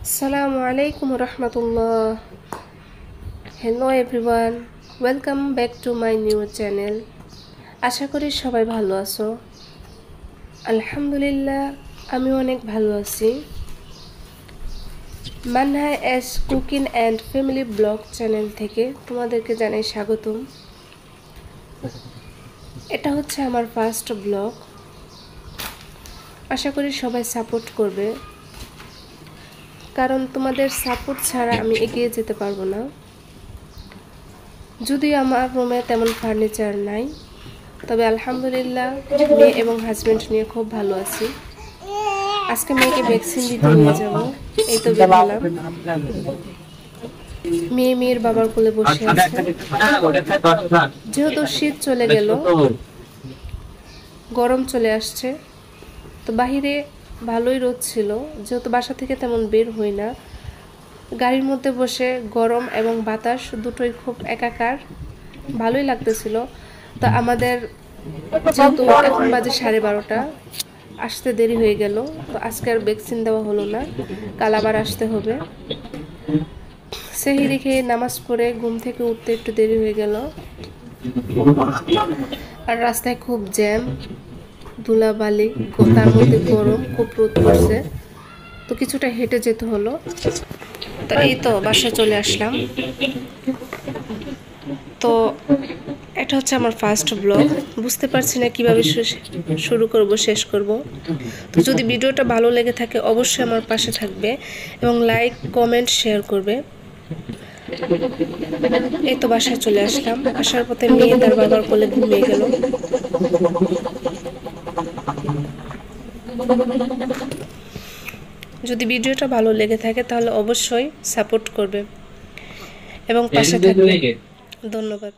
Assalamu alaikum rahmatullah. Hello everyone, welcome back to my new channel. আশা করি সবাই ভালো আছো। আলহামদুলিল্লাহ আমি অনেক ভালো আছি। Manha S cooking and family blog channel থেকে তোমাদেরকে জানাই স্বাগতম। এটা হচ্ছে আমার ফার্স্ট ব্লগ। আশা করি সবাই সাপোর্ট করবে, কারণ তোমাদের সাপোর্ট ছাড়া আমি এগিয়ে যেতে পারবো না। যদি আমার রুমে তেমন ফার্নিচার নাই, তবে আলহামদুলিল্লাহ মেয়ে এবং হাজব্যান্ড নিয়ে খুব ভালো আছি। আজকে মেয়েকে ভ্যাকসিন দিতে নিয়ে যাব, এই তো বেরোলাম। মেয়ের বাবার কোলে বসে আছে। যেহেতু শীত চলে গেল, গরম চলে আসছে, তো বাহিরে ভালোই রোদ ছিল। যেহেতু বাসা থেকে তেমন বের হই না, গাড়ির মধ্যে বসে গরম এবং বাতাস দুটোই খুব একাকার, ভালোই লাগতেছিল। তো আমাদের যেহেতু এখন বাজে 12:30, আসতে দেরি হয়ে গেল। তো আজকে আর ভ্যাকসিন দেওয়া হলো না, কাল আবার আসতে হবে। সেহরি খেয়ে নামাজ পড়ে ঘুম থেকে উঠতে একটু দেরি হয়ে গেল। আর রাস্তায় খুব জ্যাম, ধুলাবালি, তার মধ্যে গরম, খুব রোদ পড়ছে, তো কিছুটা হেঁটে যেতে হলো। তো এই তো বাসায় চলে আসলাম। তো এটা হচ্ছে আমার ফার্স্ট ব্লগ। বুঝতে পারছি না কিভাবে শুরু করব, শেষ করব। তো যদি ভিডিওটা ভালো লেগে থাকে অবশ্যই আমার পাশে থাকবে এবং লাইক, কমেন্ট, শেয়ার করবে। এই তো বাসায় চলে আসলাম। আসার পথে মেয়ে তার বাবার কোলে ঘুমিয়ে গেল। যদি ভিডিওটা ভালো লেগে থাকে তাহলে অবশ্যই সাপোর্ট করবে এবং পাশে থাকবে। ধন্যবাদ।